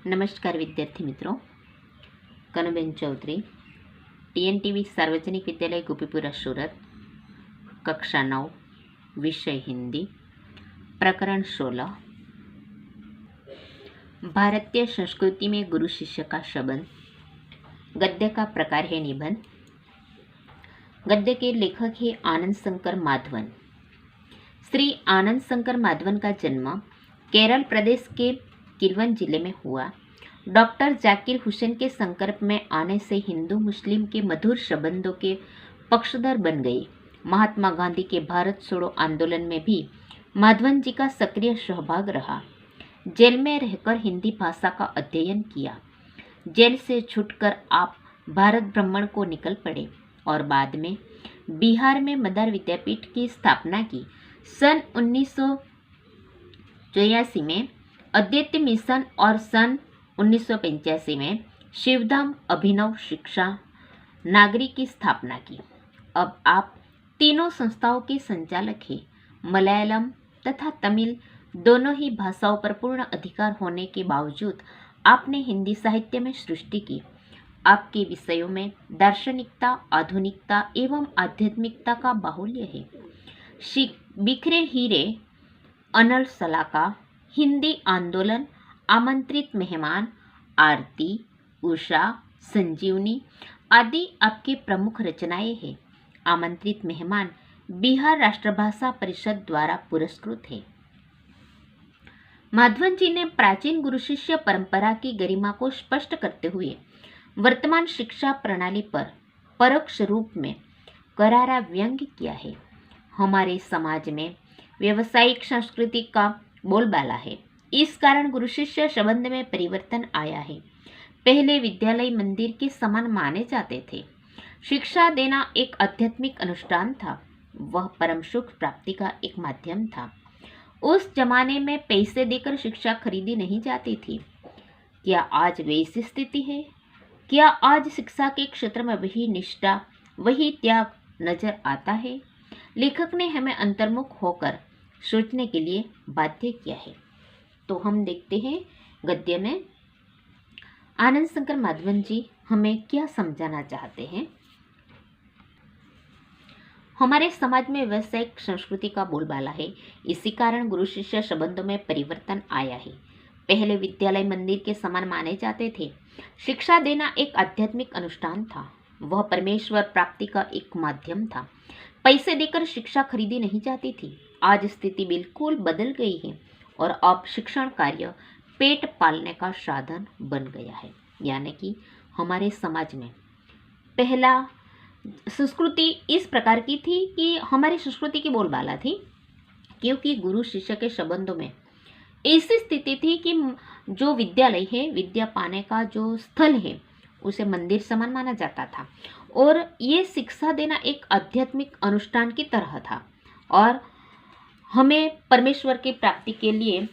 नमस्कार विद्यार्थी मित्रों, कनुबेन चौधरी, TNTV सार्वजनिक विद्यालय गोपीपुरा सूरत, कक्षा 9, विषय हिंदी, प्रकरण 16। भारतीय संस्कृति में गुरु शिष्य का संबंध। गद्य का प्रकार है निबंध। गद्य के लेखक है आनंद शंकर माधवन। श्री आनंद शंकर माधवन का जन्म केरल प्रदेश के किलवन जिले में हुआ। डॉक्टर जाकिर हुसैन के संपर्क में आने से हिंदू मुस्लिम के मधुर संबंधों के पक्षधर बन गए। महात्मा गांधी के भारत छोड़ो आंदोलन में भी माधवन जी का सक्रिय सहभाग रहा। जेल में रहकर हिंदी भाषा का अध्ययन किया। जेल से छूटकर आप भारत भ्रमण को निकल पड़े और बाद में बिहार में मदार विद्यापीठ की स्थापना की। सन 1984 में अद्वैत मिशन और सन 1985 में शिवधाम अभिनव शिक्षा नागरी की स्थापना की। अब आप तीनों संस्थाओं के संचालक हैं। मलयालम तथा तमिल दोनों ही भाषाओं पर पूर्ण अधिकार होने के बावजूद आपने हिंदी साहित्य में सृष्टि की। आपके विषयों में दार्शनिकता, आधुनिकता एवं आध्यात्मिकता का बाहुल्य है। बिखरे हीरे, अनल सलाका, हिंदी आंदोलन, आमंत्रित मेहमान, आरती, उषा, संजीवनी आदि आपकी प्रमुख रचनाएं हैं। आमंत्रित मेहमान बिहार राष्ट्रभाषा परिषद द्वारा पुरस्कृत है। माधवन जी ने प्राचीन गुरु शिष्य परंपरा की गरिमा को स्पष्ट करते हुए वर्तमान शिक्षा प्रणाली पर परोक्ष रूप में करारा व्यंग्य किया है। हमारे समाज में व्यावसायिक संस्कृति का बोलबाला है। इस कारण गुरु शिष्य संबंध में परिवर्तन आया है। पहले विद्यालय मंदिर के समान माने जाते थे। शिक्षा देना एक आध्यात्मिक अनुष्ठान था। वह परम सुख प्राप्ति का एक माध्यम था। उस जमाने में पैसे देकर शिक्षा खरीदी नहीं जाती थी। क्या आज वैसी स्थिति है? क्या आज शिक्षा के क्षेत्र में वही निष्ठा, वही त्याग नजर आता है? लेखक ने हमें अंतर्मुख होकर सोचने के लिए बाध्य किया है। तो हम देखते हैं गद्य में आनंद शंकर माधवन जी हमें क्या समझाना चाहते हैं। हमारे समाज में वैश्विक संस्कृति का बोलबाला है। इसी कारण गुरु शिष्य संबंधों में परिवर्तन आया है। पहले विद्यालय मंदिर के समान माने जाते थे। शिक्षा देना एक आध्यात्मिक अनुष्ठान था। वह परमेश्वर प्राप्ति का एक माध्यम था। पैसे देकर शिक्षा खरीदी नहीं जाती थी। आज स्थिति बिल्कुल बदल गई है और अब शिक्षण कार्य पेट पालने का साधन बन गया है। यानी कि हमारे समाज में पहला संस्कृति इस प्रकार की थी कि हमारी संस्कृति की बोलबाला थी, क्योंकि गुरु शिष्य के संबंधों में ऐसी स्थिति थी कि जो विद्यालय है, विद्या पाने का जो स्थल है, उसे मंदिर समान माना जाता था और ये शिक्षा देना एक आध्यात्मिक अनुष्ठान की तरह था और हमें परमेश्वर की प्राप्ति के लिए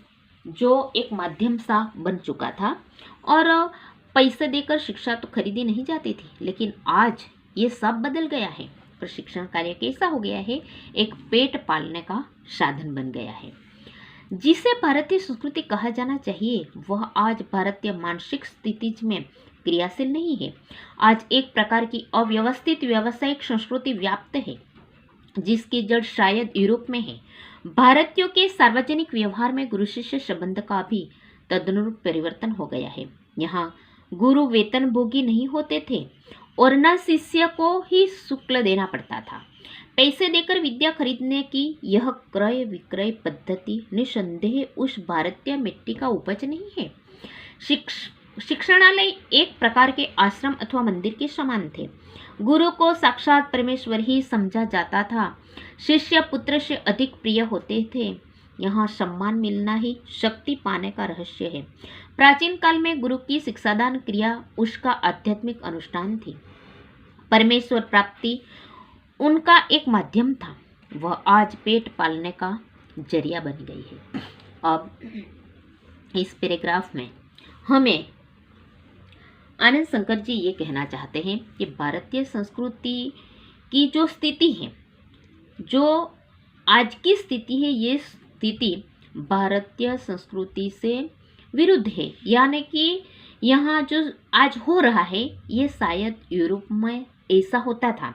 जो एक माध्यम सा बन चुका था और पैसे देकर शिक्षा तो खरीदी नहीं जाती थी। लेकिन आज ये सब बदल गया है। प्रशिक्षण कार्य कैसा हो गया है? एक पेट पालने का साधन बन गया है। जिसे भारतीय संस्कृति कहा जाना चाहिए, वह आज भारतीय मानसिक स्थिति में क्रियाशील नहीं है। आज एक प्रकार की अव्यवस्थित व्यावसायिक संस्कृति व्याप्त है, जिसकी जड़ शायद यूरोप में है। भारतीयों के सार्वजनिक व्यवहार में गुरु शिष्य संबंध का भी तदनुरूप परिवर्तन हो गया है। यहाँ गुरु वेतन भोगी नहीं होते थे और न शिष्य को ही शुल्क देना पड़ता था। पैसे देकर विद्या खरीदने की यह क्रय विक्रय पद्धति निसंदेह उस भारतीय मिट्टी का उपज नहीं है। शिक्षणालय एक प्रकार के आश्रम अथवा मंदिर के समान थे। गुरु को साक्षात परमेश्वर ही समझा जाता था। शिष्य पुत्र से अधिक प्रिय होते थे। यहाँ सम्मान मिलना ही शक्ति पाने का रहस्य है। प्राचीन काल में गुरु की शिक्षादान क्रिया उसका आध्यात्मिक अनुष्ठान थी। परमेश्वर प्राप्ति उनका एक माध्यम था। वह आज पेट पालने का जरिया बन गई है। अब इस पैराग्राफ में हमें आनंद शंकर जी ये कहना चाहते हैं कि भारतीय संस्कृति की जो स्थिति है, जो आज की स्थिति है, ये स्थिति भारतीय संस्कृति से विरुद्ध है, यानी कि यहाँ जो आज हो रहा है ये शायद यूरोप में ऐसा होता था,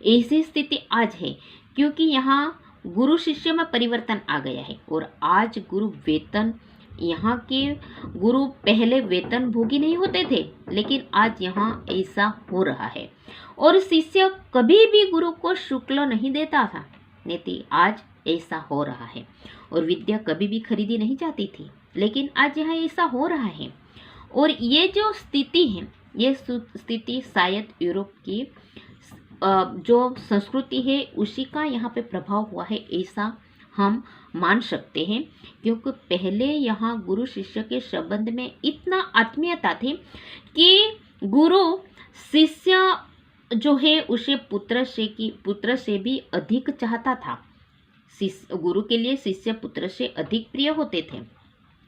ऐसी स्थिति आज है, क्योंकि यहाँ गुरु शिष्य में परिवर्तन आ गया है। और आज गुरु वेतन, यहाँ के गुरु पहले वेतन भोगी नहीं होते थे, लेकिन आज यहाँ ऐसा हो रहा है। और शिष्य कभी भी गुरु को शुल्क नहीं देता था, नीति आज ऐसा हो रहा है। और विद्या कभी भी खरीदी नहीं जाती थी, लेकिन आज यहाँ ऐसा हो रहा है। और ये जो स्थिति है, ये स्थिति शायद यूरोप की जो संस्कृति है उसी का यहाँ पे प्रभाव हुआ है, ऐसा हम मान सकते हैं। क्योंकि पहले यहाँ गुरु शिष्य के संबंध में इतना आत्मीयता थी कि गुरु शिष्य जो है उसे पुत्र से भी अधिक चाहता था। गुरु के लिए शिष्य पुत्र से अधिक प्रिय होते थे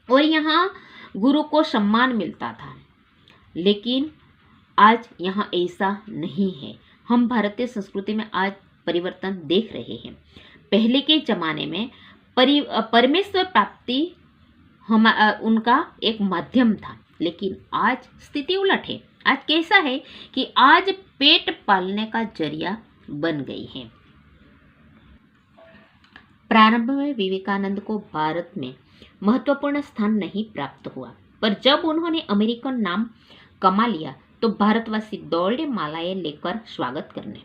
और यहाँ गुरु को सम्मान मिलता था। लेकिन आज यहाँ ऐसा नहीं है। हम भारतीय संस्कृति में आज परिवर्तन देख रहे हैं। पहले के ज़माने में परमेश्वर प्राप्ति उनका एक माध्यम था, लेकिन आज स्थिति उलट है। आज कैसा है कि आज पेट पालने का जरिया बन गई है। प्रारंभ में विवेकानंद को भारत में महत्वपूर्ण स्थान नहीं प्राप्त हुआ, पर जब उन्होंने अमेरिकन नाम कमा लिया तो भारतवासी दौड़े मालाएं लेकर स्वागत करने।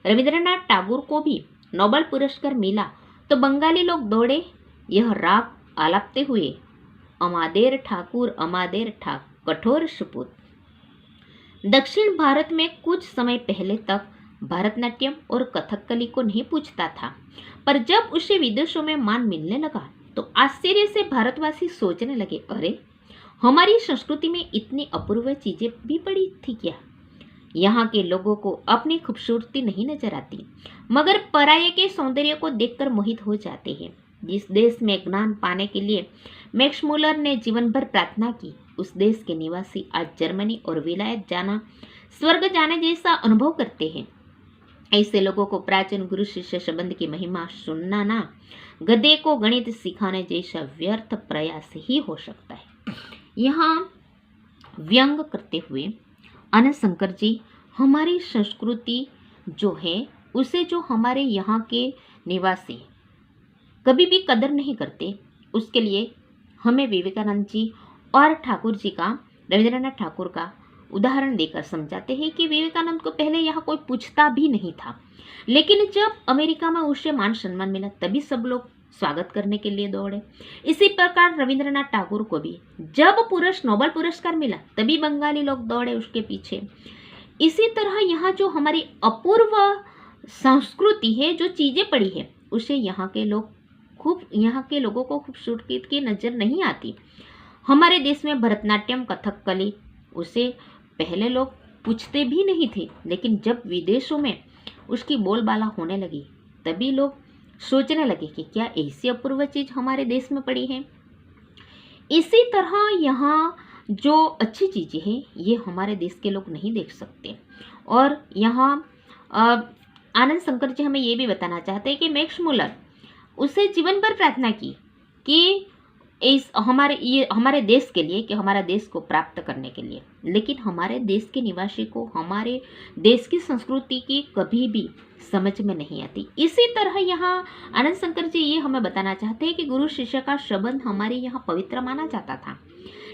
रविंद्रनाथ टैगोर को भी नोबेल पुरस्कार मिला तो बंगाली लोग दौड़े यह राग आलापते हुए, अमादेर ठाकुर कठोर सपूत। दक्षिण भारत में कुछ समय पहले तक भरतनाट्यम और कथकली को नहीं पूछता था, पर जब उसे विदेशों में मान मिलने लगा तो आश्चर्य से भारतवासी सोचने लगे, अरे हमारी संस्कृति में इतनी अपूर्व चीजें भी पड़ी थी क्या। यहाँ के लोगों को अपनी खूबसूरती नहीं नजर आती, मगर पराये के सौंदर्य को देखकर मोहित हो जाते हैं। जिस देश में ज्ञान पाने के लिए मैक्स मुलर ने जीवन भर प्रार्थना की, उस देश के निवासी आज जर्मनी और विलायत जाना स्वर्ग जाने जैसा अनुभव करते हैं। ऐसे लोगों को प्राचीन गुरु शिष्य संबंध की महिमा सुनाना गधे को गणित सिखाने जैसा व्यर्थ प्रयास ही हो सकता है। यहाँ व्यंग करते हुए आनंद शंकर जी हमारी संस्कृति जो है उसे, जो हमारे यहाँ के निवासी कभी भी कदर नहीं करते, उसके लिए हमें विवेकानंद जी और ठाकुर जी का, रविंद्रनाथ ठाकुर का उदाहरण देकर समझाते हैं कि विवेकानंद को पहले यहाँ कोई पूछता भी नहीं था, लेकिन जब अमेरिका में उसे मान सम्मान मिला तभी सब लोग स्वागत करने के लिए दौड़े। इसी प्रकार रविंद्रनाथ टैगोर को भी जब नोबेल पुरस्कार मिला तभी बंगाली लोग दौड़े उसके पीछे। इसी तरह यहाँ जो हमारी अपूर्व संस्कृति है, जो चीज़ें पड़ी है, उसे यहाँ के लोगों को खूबसूरती की नज़र नहीं आती। हमारे देश में भरतनाट्यम कथकली उसे पहले लोग पूछते भी नहीं थे, लेकिन जब विदेशों में उसकी बोलबाला होने लगी तभी लोग सोचने लगे कि क्या ऐसी अपूर्व चीज़ हमारे देश में पड़ी है। इसी तरह यहाँ जो अच्छी चीज़ें हैं ये हमारे देश के लोग नहीं देख सकते। और यहाँ आनंद शंकर जी हमें ये भी बताना चाहते हैं कि मैक्स मुलर उसे जीवन भर प्रार्थना की कि हमारे देश के लिए, कि हमारा देश को प्राप्त करने के लिए, लेकिन हमारे देश के निवासी को हमारे देश की संस्कृति की कभी भी समझ में नहीं आती। इसी तरह यहाँ आनंद शंकर जी ये हमें बताना चाहते हैं कि गुरु शिष्य का संबंध हमारे यहाँ पवित्र माना जाता था,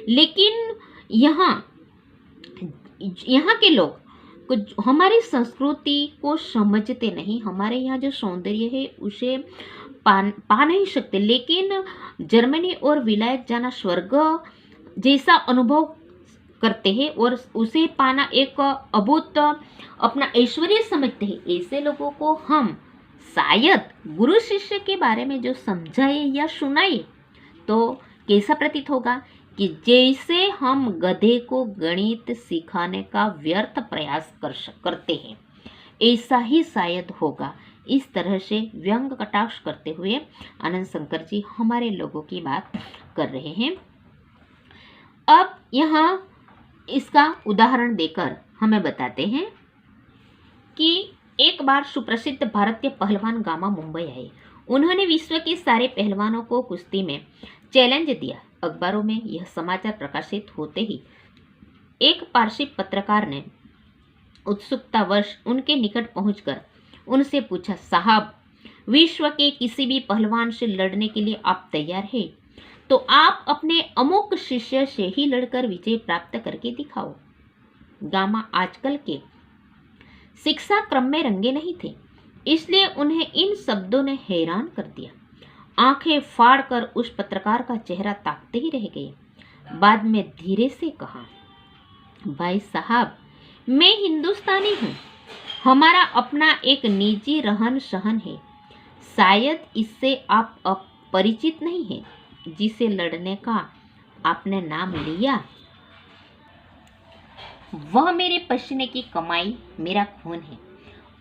लेकिन यहाँ के लोग हमारी संस्कृति को समझते नहीं। हमारे यहाँ जो सौंदर्य है उसे पा नहीं सकते, लेकिन जर्मनी और विलायत जाना स्वर्ग जैसा अनुभव करते हैं और उसे पाना एक अद्भुत अपना ऐश्वर्य समझते हैं। ऐसे लोगों को हम शायद गुरु शिष्य के बारे में जो समझाए या सुनाए तो कैसा प्रतीत होगा कि जैसे हम गधे को गणित सिखाने का व्यर्थ प्रयास करते हैं, ऐसा ही शायद होगा। इस तरह से व्यंग कटाक्ष करते हुए आनंद शंकर जी हमारे लोगों की बात कर रहे हैं। अब यहाँ इसका उदाहरण देकर हमें बताते हैं कि एक बार सुप्रसिद्ध भारतीय पहलवान गामा मुंबई आए। उन्होंने विश्व के सारे पहलवानों को कुश्ती में चैलेंज दिया अखबारों में यह समाचार प्रकाशित होते ही एक पारसी पत्रकार ने उत्सुकतावश उनके निकट पहुंचकर उनसे पूछा, साहब, विश्व के किसी भी पहलवान से लड़ने के लिए आप तैयार हैं? तो आप अपने अमुक शिष्य से ही लड़कर विजय प्राप्त करके दिखाओ। गामा आजकल के शिक्षा क्रम में रंगे नहीं थे, इसलिए उन्हें इन शब्दों ने हैरान कर दिया। आंखें फाड़कर उस पत्रकार का चेहरा ताकते ही रह गए। बाद में धीरे से कहा, भाई साहब, मैं हिंदुस्तानी हूँ। हमारा अपना एक निजी रहन सहन है। शायद इससे आप अपरिचित नहीं हैं जिसे लड़ने का आपने नाम लिया। वह मेरे पसीने की कमाई, मेरा खून है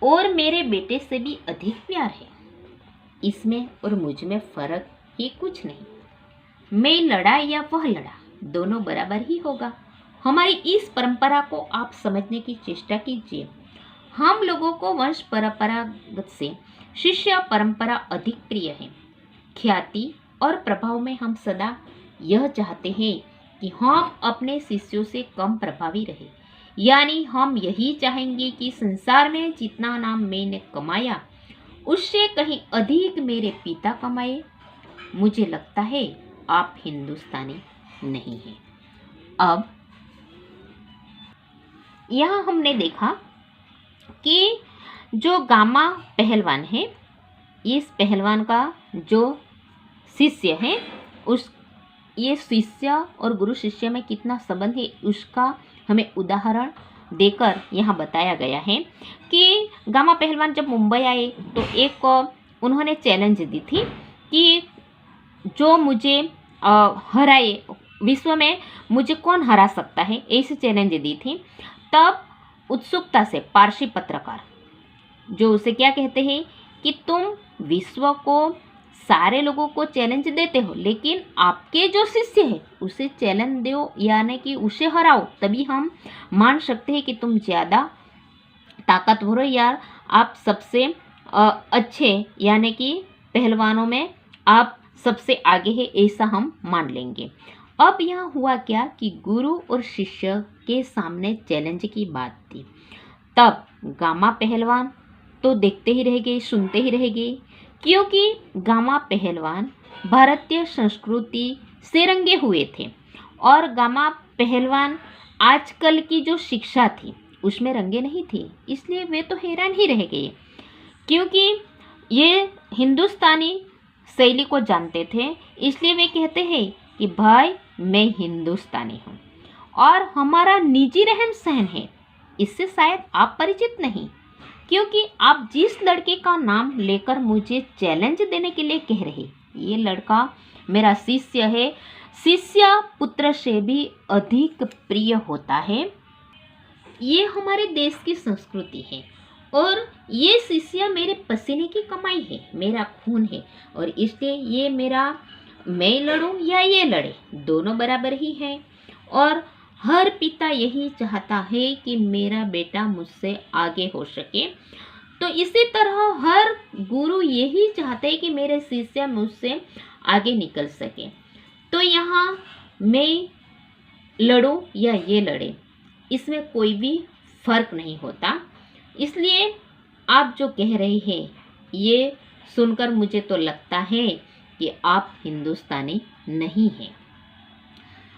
और मेरे बेटे से भी अधिक प्यार है। इसमें और मुझ में फर्क ही कुछ नहीं। मैं लड़ा या वह लड़ा, दोनों बराबर ही होगा। हमारी इस परंपरा को आप समझने की चेष्टा कीजिए। हम लोगों को वंश परंपरागत से शिष्य परंपरा अधिक प्रिय है। ख्याति और प्रभाव में हम सदा यह चाहते हैं कि हम अपने शिष्यों से कम प्रभावी रहे। यानी हम यही चाहेंगे कि संसार में जितना नाम मैंने कमाया उससे कहीं अधिक मेरे पिता कमाए। मुझे लगता है आप हिंदुस्तानी नहीं हैं। अब यहाँ हमने देखा कि जो गामा पहलवान है, इस पहलवान का जो शिष्य है, उस ये शिष्य और गुरु शिष्य में कितना संबंध है उसका हमें उदाहरण देकर यहाँ बताया गया है कि गामा पहलवान जब मुंबई आए तो एक उन्होंने चैलेंज दी थी कि जो मुझे हराए, विश्व में मुझे कौन हरा सकता है, ऐसी चैलेंज दी थी। तब उत्सुकता से पारसी पत्रकार जो उसे क्या कहते हैं कि तुम विश्व को, सारे लोगों को चैलेंज देते हो, लेकिन आपके जो शिष्य है उसे चैलेंज दो, यानी कि उसे हराओ, तभी हम मान सकते हैं कि तुम ज़्यादा ताकतवर हो या आप सबसे अच्छे, यानी कि पहलवानों में आप सबसे आगे है, ऐसा हम मान लेंगे। अब यहाँ हुआ क्या कि गुरु और शिष्य के सामने चैलेंज की बात थी। तब गामा पहलवान तो देखते ही रह गए, सुनते ही रह गए, क्योंकि गामा पहलवान भारतीय संस्कृति से रंगे हुए थे और गामा पहलवान आजकल की जो शिक्षा थी उसमें रंगे नहीं थे। इसलिए वे तो हैरान ही रह गए, क्योंकि ये हिंदुस्तानी शैली को जानते थे। इसलिए वे कहते हैं कि भाई मैं हिंदुस्तानी हूँ और हमारा निजी रहन सहन है, इससे शायद आप परिचित नहीं, क्योंकि आप जिस लड़के का नाम लेकर मुझे चैलेंज देने के लिए कह रहे, ये लड़का मेरा शिष्य है। शिष्य पुत्र से भी अधिक प्रिय होता है। ये हमारे देश की संस्कृति है और ये शिष्य मेरे पसीने की कमाई है, मेरा खून है, और इसलिए ये मेरा, मैं लड़ूं या ये लड़े, दोनों बराबर ही है। और हर पिता यही चाहता है कि मेरा बेटा मुझसे आगे हो सके। तो इसी तरह हर गुरु यही चाहते हैं कि मेरे शिष्य मुझसे आगे निकल सके। तो यहाँ मैं लड़ूं या ये लड़े, इसमें कोई भी फर्क नहीं होता। इसलिए आप जो कह रहे हैं ये सुनकर मुझे तो लगता है कि आप हिंदुस्तानी नहीं हैं।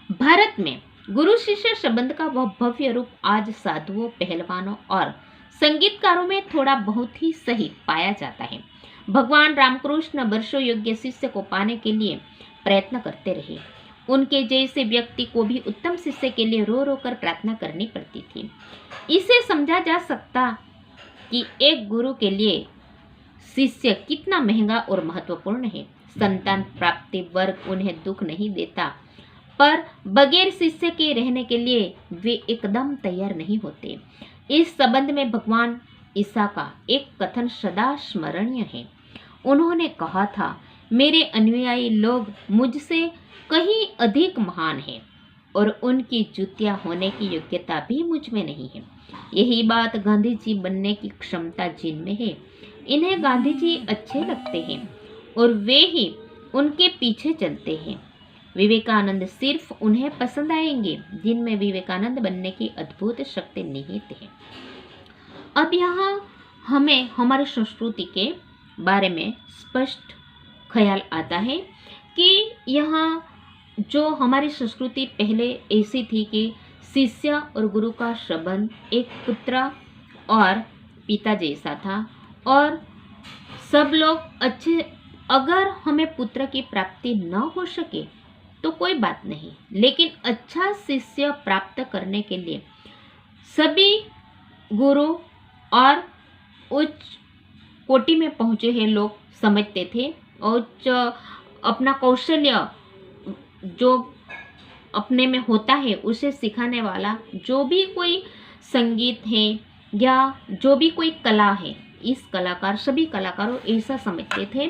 भारत में गुरु शिष्य संबंध का वह भव्य रूप आज साधुओं, पहलवानों और संगीतकारों में थोड़ा बहुत ही सही पाया जाता है। भगवान रामकृष्ण वर्षों योग्य शिष्य को पाने के लिए प्रयत्न करते रहे। उनके जैसे व्यक्ति को भी उत्तम शिष्य के लिए रो रो कर प्रार्थना करनी पड़ती थी। इसे समझा जा सकता कि एक गुरु के लिए शिष्य कितना महंगा और महत्वपूर्ण है। संतान प्राप्ति वर्ग उन्हें दुख नहीं देता, पर बगैर शिष्य के रहने के लिए वे एकदम तैयार नहीं होते। इस संबंध में भगवान ईसा का एक कथन सदा स्मरणीय है। उन्होंने कहा था, मेरे अनुयायी लोग मुझसे कहीं अधिक महान हैं और उनकी जूतियां होने की योग्यता भी मुझ में नहीं है। यही बात गांधी जी बनने की क्षमता जिनमें है। इन्हें गांधी जी अच्छे लगते हैं और वे ही उनके पीछे चलते हैं। विवेकानंद सिर्फ उन्हें पसंद आएंगे जिनमें विवेकानंद बनने की अद्भुत शक्ति निहित है। अब यहाँ हमें हमारी संस्कृति के बारे में स्पष्ट ख्याल आता है कि यहाँ जो हमारी संस्कृति पहले ऐसी थी कि शिष्य और गुरु का संबंध एक पुत्र और पिता जैसा था, और सब लोग अच्छे, अगर हमें पुत्र की प्राप्ति न हो सके तो कोई बात नहीं, लेकिन अच्छा शिष्य प्राप्त करने के लिए सभी गुरु और उच्च कोटि में पहुँचे हैं लोग समझते थे, और अपना कौशल्य जो अपने में होता है उसे सिखाने वाला जो भी कोई संगीत है या जो भी कोई कला है, इस कलाकार, सभी कलाकारों ऐसा समझते थे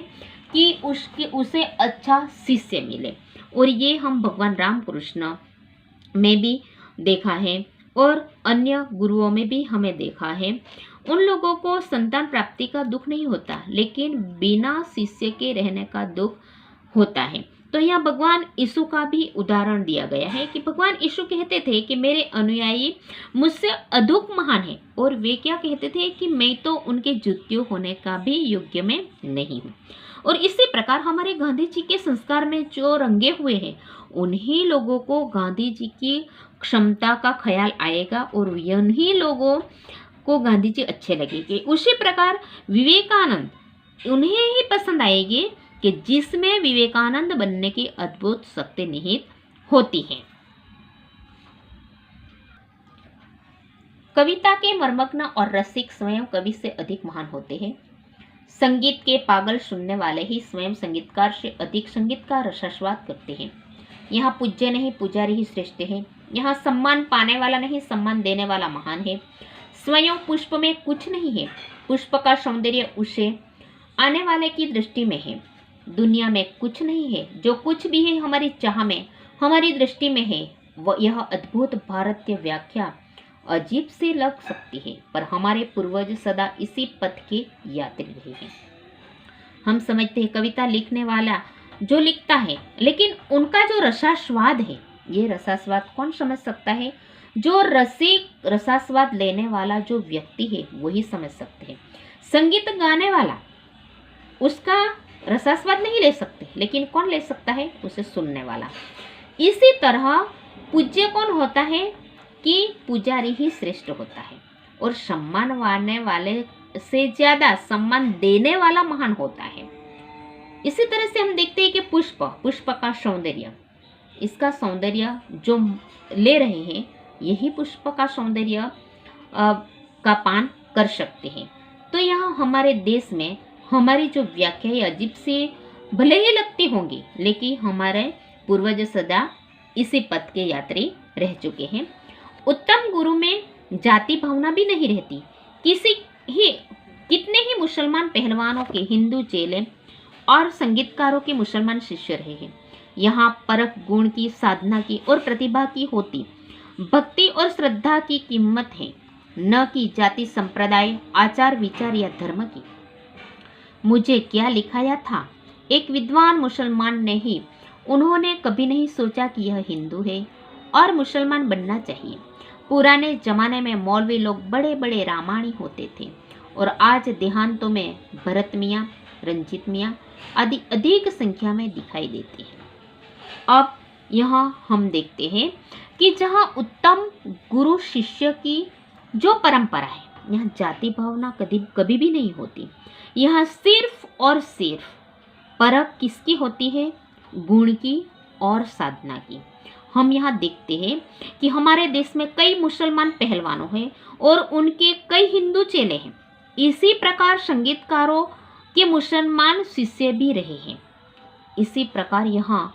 कि उसे अच्छा शिष्य मिले। और ये हम भगवान रामकृष्ण में भी देखा है और अन्य गुरुओं में भी हमें देखा है। उन लोगों को संतान प्राप्ति का दुख नहीं होता, लेकिन बिना शिष्य के रहने का दुख होता है। तो यहाँ भगवान यीशु का भी उदाहरण दिया गया है कि भगवान यीशु कहते थे कि मेरे अनुयायी मुझसे अधिक महान है, और वे क्या कहते थे कि मैं तो उनके जूतियों होने का भी योग्य में नहीं हूँ। और इसी प्रकार हमारे गांधी जी के संस्कार में जो रंगे हुए हैं उन्हीं लोगों को गांधी जी की क्षमता का ख्याल आएगा और उन्हीं लोगों को गांधी जी अच्छे लगेंगे। उसी प्रकार विवेकानंद उन्हें ही पसंद आएगी कि जिसमें विवेकानंद बनने की अद्भुत शक्ति निहित होती है। कविता के मर्मज्ञ और रसिक स्वयं कवि से अधिक महान होते हैं। संगीत के पागल सुनने वाले ही स्वयं संगीतकार से अधिक संगीत का रसास्वाद करते हैं। यहाँ पूज्य नहीं पुजारी ही श्रेष्ठ है। यहाँ सम्मान पाने वाला नहीं सम्मान देने वाला महान है। स्वयं पुष्प में कुछ नहीं है, पुष्प का सौंदर्य उसे आने वाले की दृष्टि में है। दुनिया में कुछ नहीं है, जो कुछ भी है हमारी चाह में, हमारी दृष्टि में है। वह यह अद्भुत भारतीय व्याख्या अजीब से लग सकती है, पर हमारे पूर्वज सदा इसी पथ के यात्री रहे हैं। हम समझते हैं कविता लिखने वाला जो लिखता है, लेकिन उनका जो रसास्वाद है, ये रसास्वाद कौन समझ सकता है? जो रसिक रसास्वाद लेने वाला जो व्यक्ति है वही समझ सकते हैं। संगीत गाने वाला उसका रसास्वाद नहीं ले सकते, लेकिन कौन ले सकता है? उसे सुनने वाला। इसी तरह पूज्य कौन होता है कि पुजारी ही श्रेष्ठ होता है, और सम्मान पाने वाले से ज्यादा सम्मान देने वाला महान होता है। इसी तरह से हम देखते हैं कि पुष्प का सौंदर्य, इसका सौंदर्य जो ले रहे हैं यही पुष्प का सौंदर्य का पान कर सकते हैं। तो यहाँ हमारे देश में हमारी जो व्याख्या अजीब से भले ही लगती होंगी, लेकिन हमारे पूर्वज सदा इसी पथ के यात्री रह चुके हैं। उत्तम गुरु में जाति भावना भी नहीं रहती। कितने ही मुसलमान पहलवानों के हिंदू चेले और संगीतकारों के मुसलमान शिष्य रहे हैं। यहाँ परख गुण की, साधना की और प्रतिभा की होती, भक्ति और श्रद्धा की कीमत है, न कि जाति संप्रदाय, आचार विचार या धर्म की। मुझे क्या लिखाया था एक विद्वान मुसलमान ने ही, उन्होंने कभी नहीं सोचा कि यह हिंदू है और मुसलमान बनना चाहिए। पुराने जमाने में मौलवी लोग बड़े बड़े रामायणी होते थे, और आज देहांतों में भरत मियाँ, रंजीत मियाँ आदि अधिक संख्या में दिखाई देते हैं। अब यहाँ हम देखते हैं कि जहाँ उत्तम गुरु शिष्य की जो परंपरा है, यहाँ जाति भावना कभी भी नहीं होती। यहाँ सिर्फ और सिर्फ परख किसकी होती है? गुण की और साधना की। हम यहाँ देखते हैं कि हमारे देश में कई मुसलमान पहलवानों हैं और उनके कई हिंदू चेले हैं। इसी प्रकार संगीतकारों के मुसलमान शिष्य भी रहे हैं। इसी प्रकार यहाँ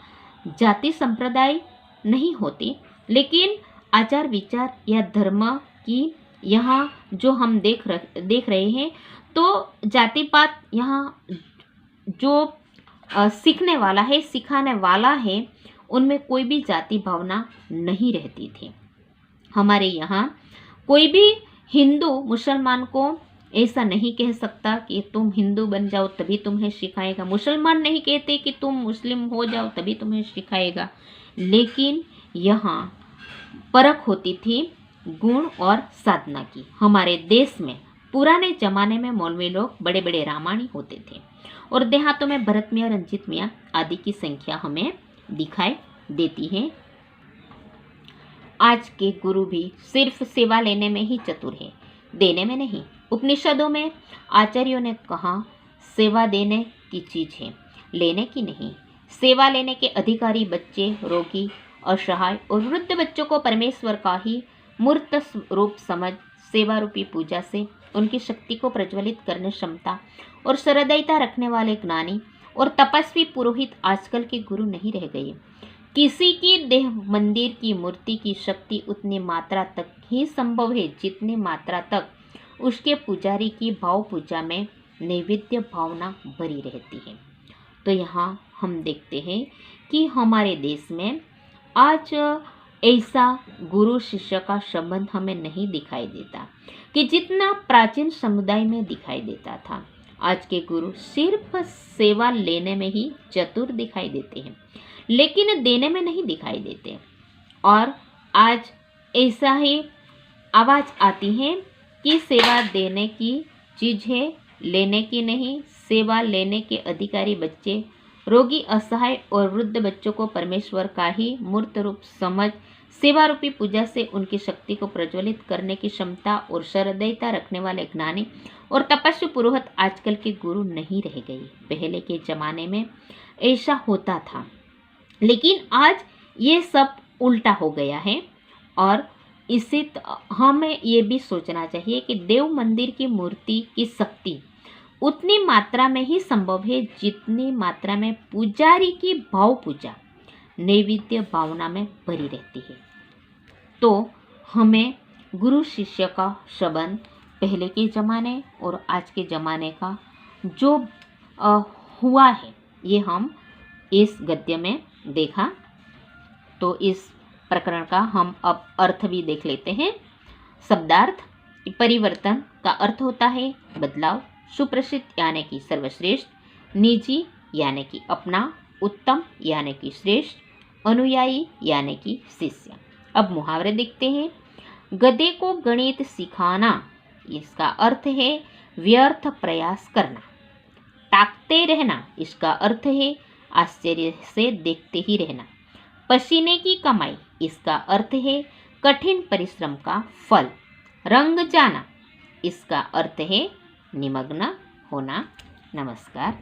जाति संप्रदाय नहीं होती, लेकिन आचार विचार या धर्म की यहाँ जो हम देख रहे हैं, तो जाति पात यहाँ जो सीखने वाला है, सिखाने वाला है, उनमें कोई भी जाति भावना नहीं रहती थी। हमारे यहाँ कोई भी हिंदू मुसलमान को ऐसा नहीं कह सकता कि तुम हिंदू बन जाओ तभी तुम्हें सिखाएगा। मुसलमान नहीं कहते कि तुम मुस्लिम हो जाओ तभी तुम्हें सिखाएगा। लेकिन यहाँ परख होती थी गुण और साधना की। हमारे देश में पुराने जमाने में मौलवी लोग बड़े बड़े रामायणी होते थे और देहातों में भरत मियाँ, रंजीत मियाँ आदि की संख्या हमें दिखाई देती है। आज के गुरु भी सिर्फ सेवा लेने में ही चतुर है, देने में नहीं। उपनिषदों में आचार्यों ने कहा सेवा देने की चीज है, लेने की नहीं। सेवा लेने के अधिकारी बच्चे, रोगी, असहाय और वृद्ध बच्चों को परमेश्वर का ही मूर्त रूप समझ सेवा रूपी पूजा से उनकी शक्ति को प्रज्वलित करने क्षमता और सहृदयता रखने वाले ज्ञानी और तपस्वी पुरोहित आजकल के गुरु नहीं रह गए। किसी की देह मंदिर की मूर्ति की शक्ति उतनी मात्रा तक ही संभव है जितनी मात्रा तक उसके पुजारी की भाव पूजा में नैवेद्य भावना भरी रहती है। तो यहाँ हम देखते हैं कि हमारे देश में आज ऐसा गुरु शिष्य का संबंध हमें नहीं दिखाई देता कि जितना प्राचीन समुदाय में दिखाई देता था। आज के गुरु सिर्फ सेवा लेने में ही चतुर दिखाई देते हैं, लेकिन देने में नहीं दिखाई देते। और आज ऐसा ही आवाज़ आती है कि सेवा देने की चीज़ है, लेने की नहीं। सेवा लेने के अधिकारी बच्चे, रोगी, असहाय और वृद्ध बच्चों को परमेश्वर का ही मूर्त रूप समझ सेवा रूपी पूजा से उनकी शक्ति को प्रज्वलित करने की क्षमता और सहृदयता रखने वाले ज्ञानी और तपस्वी पुरोहित आजकल के गुरु नहीं रह गए। पहले के जमाने में ऐसा होता था, लेकिन आज ये सब उल्टा हो गया है। और इसे हमें ये भी सोचना चाहिए कि देव मंदिर की मूर्ति की शक्ति उतनी मात्रा में ही संभव है जितनी मात्रा में पुजारी की भाव पूजा नैवेद्य भावना में भरी रहती है। तो हमें गुरु शिष्य का संबंध पहले के ज़माने और आज के ज़माने का जो हुआ है ये हम इस गद्य में देखा। तो इस प्रकरण का हम अब अर्थ भी देख लेते हैं। शब्दार्थ: परिवर्तन का अर्थ होता है बदलाव, सुप्रसिद्ध यानी कि सर्वश्रेष्ठ, निजी यानी कि अपना, उत्तम यानी कि श्रेष्ठ, अनुयायी यानी कि शिष्य। अब मुहावरे देखते हैं। गधे को गणित सिखाना, इसका अर्थ है व्यर्थ प्रयास करना। ताकते रहना, इसका अर्थ है आश्चर्य से देखते ही रहना। पसीने की कमाई, इसका अर्थ है कठिन परिश्रम का फल। रंग जाना, इसका अर्थ है निमग्न होना। नमस्कार।